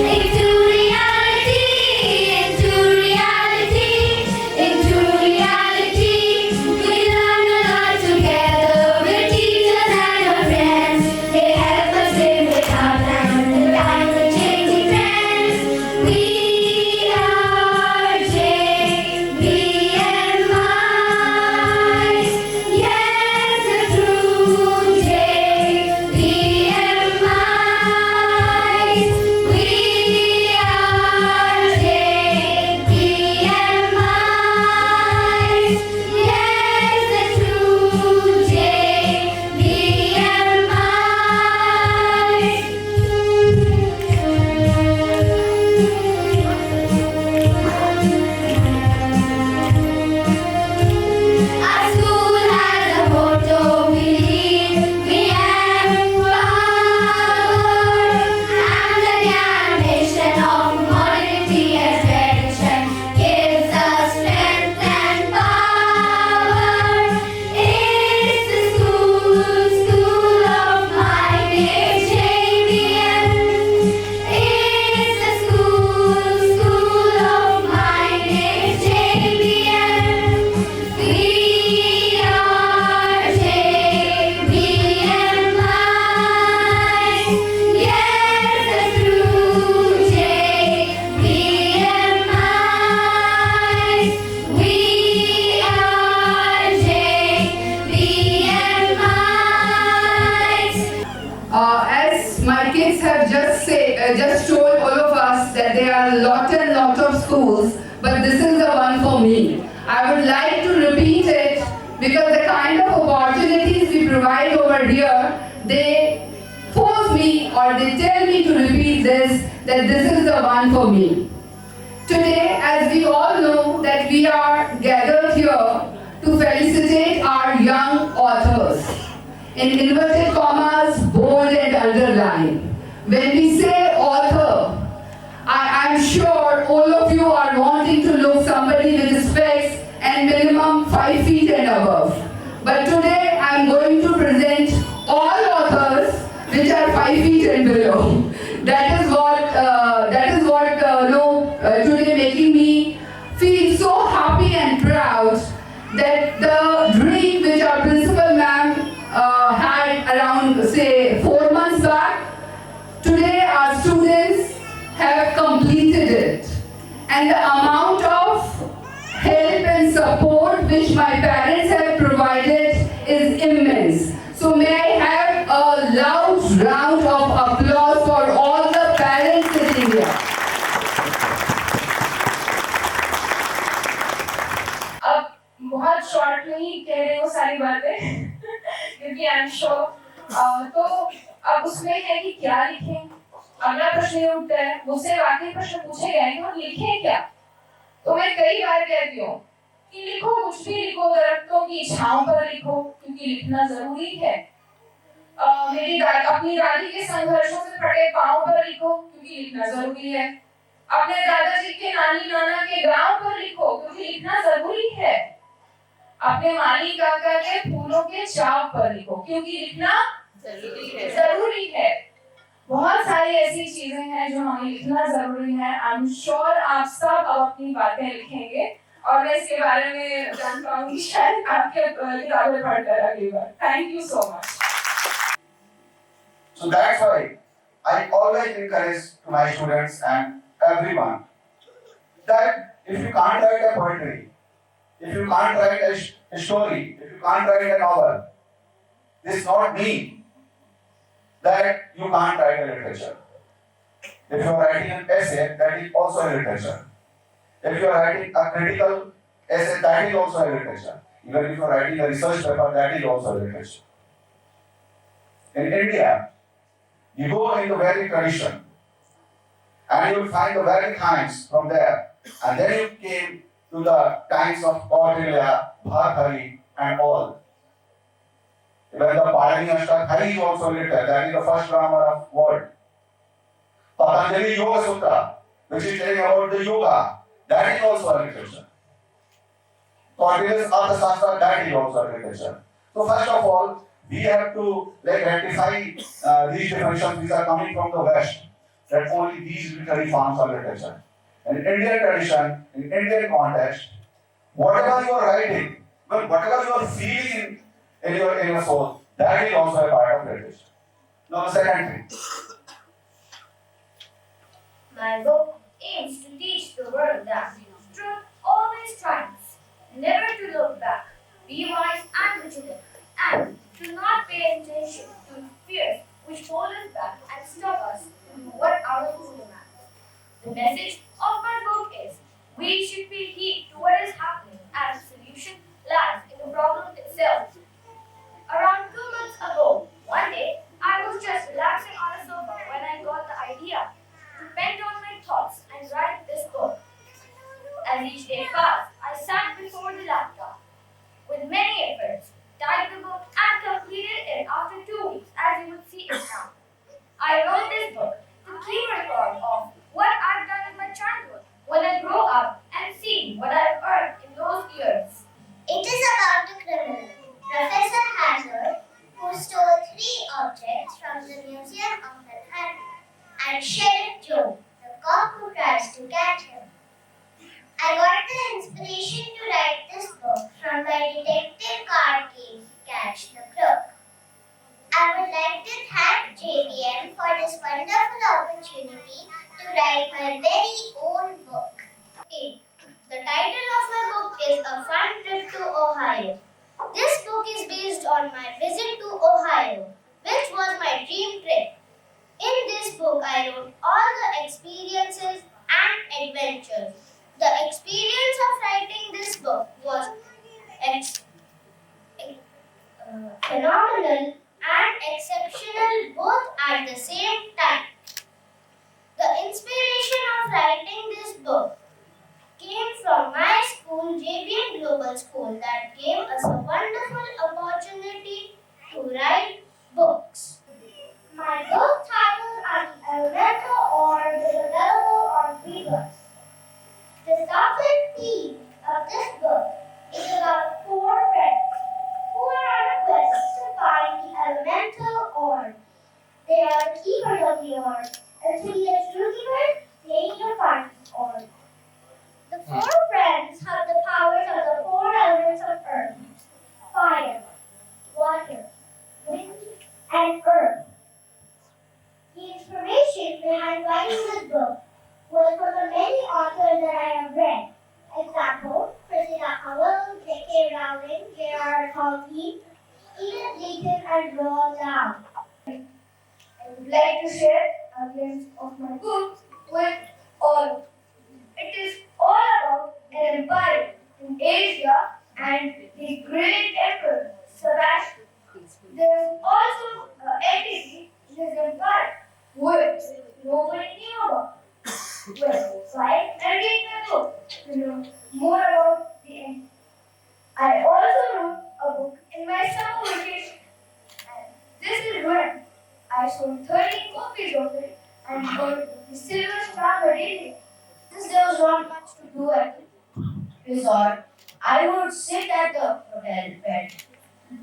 Into reality, into reality, into reality. We learn a lot together. We're teachers and our friends. They help us live with our plans in times of changing trends. We are JBM. Yes, the true JBM. We are JBM. Yes, the true Our school has a motto, we lead, we empower. And the animation of modernity and tradition gives us strength and power. It's the school of mine, it's JBM. It's the school of mine, it's JBM. We are JBM. Yes, the true JBM. We are JBM. As my kids have just told all of us that there are a lot and lot of schools, but this is the one for me. I would like to repeat it because the kind of opportunities we provide over here, they force me or they tell me to repeat this, that this is the one for me. Today, as we all know that we are gathered here to felicitate our young authors. In inverted commas, bold and underline. When we say author, I'm sure all of you are wanting to look somebody with specs and minimum 5 feet and above. But today I'm going to present all authors which are 5 feet and below. That is what today making me feel so happy and proud that the dream which our principal ma'am had around say 4 months back, today our students have completed it. And the amount of help and support which my parents have provided is immense. So may I have a loud round of applause for all the parents in India. अब बहुत short में ही कह रही हूँ सारी बातें क्योंकि I am sure तो अब उसमें है कि क्या लिखें। अगला प्रश्न ये उठता है, मुझसे वाकई प्रश्न पूछे गए हैं और लिखें क्या। तो मैं कई बार कहती हूँ कि लिखो, कुछ भी लिखो, दरख्तों की छांव पर लिखो क्योंकि लिखना जरूरी है। अपनी दादी के संघर्षों से फटे पांव पर लिखो क्योंकि लिखना जरूरी है। अपने दादाजी के नानी नाना के गांव पर लिखो क्योंकि लिखना जरूरी है। अपने माली काका के फूलों के चाव पर लिखो क्योंकि लिखना जरूरी है। बहुत सारी ऐसी चीजें हैं जो हमें लिखना जरूरी है। आई एम श्योर आप सब अब अपनी बातें लिखेंगे और मैं इसके बारे में जान पाऊंगी शायद आपके किताबें पढ़कर अगली बार। Thank you so much. So that's why I always encourage to my students and everyone that if you can't write a poetry, if you can't write a story, if you can't write a novel, this not mean that you can't write a literature. If you are writing an essay, that is also a literature. If you are writing a critical essay, that is also a literature. Even if you are writing a research paper, that is also a literature. In India, you go in the Vedic tradition and you will find the Vedic times from there. And then you came to the times of Kautilya, Bhartari and all. Even the Parani Ashtaka Hari is also literature. That is the first grammar of world. Patanjali Yoga Sutra, which is telling about the yoga, that is also a literature. Kautilya's Arthashastra, that is also a literature. So first of all, we have to rectify these definitions which are coming from the West. that only these literary forms of literature. In Indian tradition, in Indian context, whatever you are writing, well, whatever you are feeling in your soul, that is also a part of literature. Now, the second thing. My book aims to teach the world that truth always triumphs, never to look back, be wise and vigilant, and to not pay attention to fears which hold us back and stop us to do what our fool demands. The message of my book is we should pay heed to what is happening and the solution lies in the problem itself. Around 2 months ago, one day, I was just relaxing on a sofa when I got the idea to pen down my thoughts and write this book. As each day passed, I sat before the laptop with many efforts, typed the book and completed it after 2 weeks, as you would see it now. I wrote this book to keep record of what I've done in my childhood when I grow up and see what I've earned in those years. It is about a criminal, Professor Hazard, who stole 3 objects from the Museum of Manhattan, and Sheriff Joe, the cop who tries to catch him. I got the inspiration to write this book from my detective card game, Catch the Crook. I would like to thank JBM for this wonderful opportunity to write my very own book. The title of my book is A Fun Trip to Ohio. This book is based on my visit to Ohio, which was my dream trip. In this book, I wrote all the experiences and adventures. The experience of writing this book was phenomenal and exceptional both at the same time. The inspiration of writing this book came from my school, JBM Global School, that gave us a wonderful opportunity to write books. My book titles are The Elemental or The Available on 3 books. The subject theme of this book is about 4 friends who are on a quest to find the elemental orb. They are the keepers of the orb, and to be a true keeper, they need to find the orb. The 4 friends have the powers of the 4 elements of earth: fire, water, wind, and earth. The inspiration behind writing this book was from the many authors that I have read. Example, Christina Howell, J.K. Rowling, J.R.R. Tolkien, Edith Layton, and Roald Dahl. I would like to share a glimpse of my book with all of you. It is all about an empire in Asia and the great emperor Sebastian. There is also an entity in his empire which nobody knew about. Well, so I read my book to know more about the empire. I also wrote a book in my summer vacation, and this is when I sold 13 copies of it and got the Silver Star medallion. Since there was not much to do at the resort, I would sit at the hotel bed,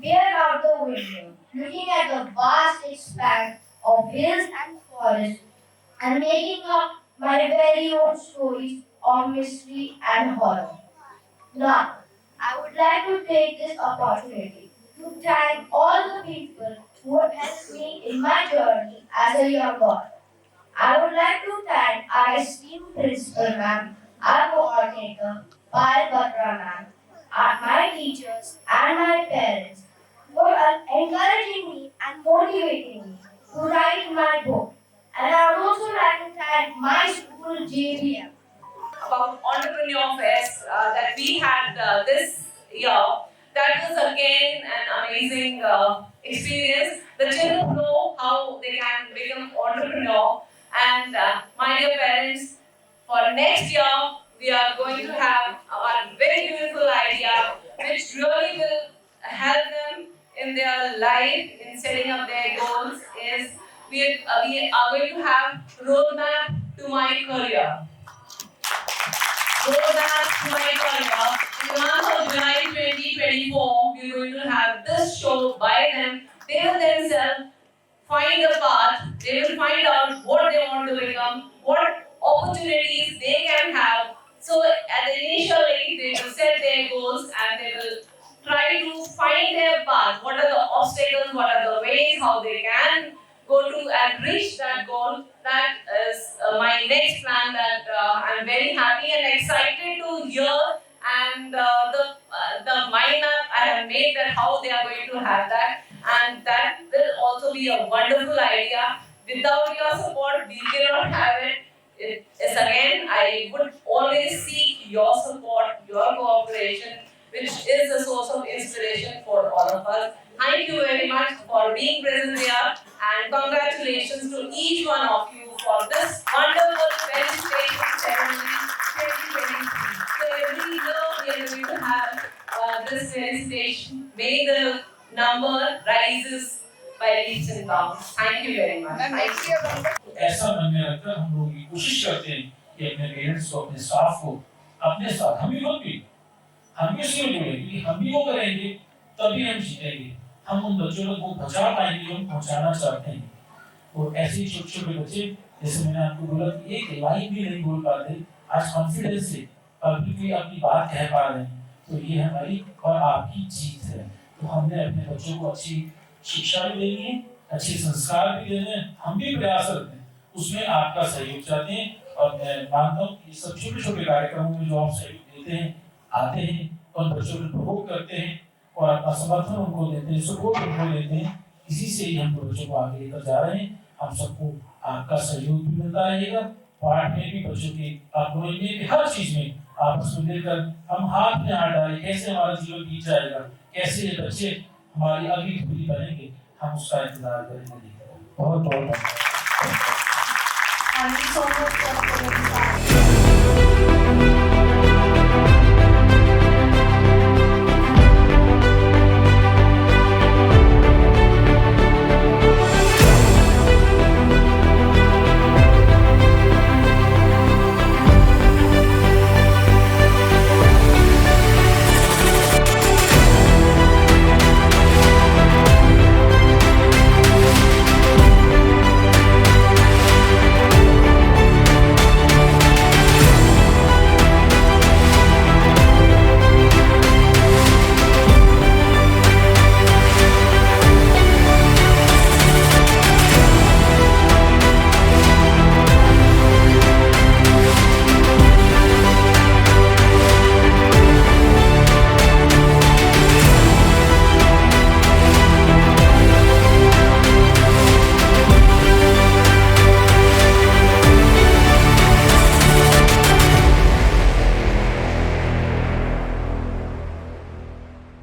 peer out the window, looking at the vast expanse of hills and forests, and making up my very own stories of mystery and horror. Now, I would like to take this opportunity to thank all the people who have helped me in my journey as a young boy. I would like to thank our esteemed principal ma'am, our coordinator, Payal Batra ma'am, my teachers and my parents for encouraging me and motivating me to write my book. And I would also like to thank my school JBM. About entrepreneur fest that we had this year. That was again an amazing experience. The children know how they can become entrepreneur. And my dear parents, for next year we are going to have our very beautiful idea, which really will help them in their life in setting up their goals. Is we are going to have roadmap to my career. Roadmap to my career. In the month of July 2024, we are going to have this show by them. They will themselves find a path, they will find out what they want to become, what opportunities they can have. So at the initial age, they will set their goals and they will try to find their path. What are the obstacles? What are the ways how they can go to and reach that goal? That is my next plan that I'm very happy and excited to hear. And the mind map I have made that how they are going to have that, and that will also be a wonderful idea. Without your support, we cannot have it. It is again, I would always seek your support, your cooperation, which is a source of inspiration for all of us. Thank you very much for being present here, and congratulations to each one of you for this wonderful Felicitation Ceremony 2023. So every year we are going to have this felicitation. May the number rises by leaps and bounds. Thank you very much. ऐसा मन में रखकर हम लोग ये कोशिश करते हैं कि अपने पेरेंट्स को, अपने स्टाफ को अपने साथ, हम भी इसलिए जुड़े, क्योंकि हम भी वो करेंगे तभी हम जीतेंगे। हम उन बच्चों को पहुंचा पाएंगे जो हम पहुंचाना चाहते हैं। और ऐसे छोटे बच्चे, जैसे मैंने आपको बोला कि एक लाइन भी नहीं बोल पाते, आज कॉन्फिडेंस से पब्लिकली अपनी बात कह पा रहे हैं, तो ये हमारी और आपकी जीत है। तो हमने अपने बच्चों को अच्छी शिक्षा भी देनी है, अच्छे संस्कार भी देने हैं, हम भी प्रयास करते हैं, उसमें आपका सहयोग चाहते हैं। और मैं मानता हूँ कि सब छोटे कार्यक्रमों में जो आप सहयोग देते हैं, आते हैं और बच्चों को प्रभुत्व करते हैं और अपना समर्थन उनको देते हैं, सपोर्ट उनको देते हैं, इसी से ही हम बच्चों को आगे लेकर जा रहे हैं। हम सबको आपका सहयोग भी मिलता रहेगा, पाठ में भी बच्चों की अपनोई में भी, हर चीज में आपस में मिलकर हम हाथ में हाथ डालें, कैसे हमारा जीवन बीत जाएगा, कैसे ये बच्चे हमारी अगली पीढ़ी बनेंगे, हम उसका इंतजार करेंगे। बहुत बहुत Thank you so much for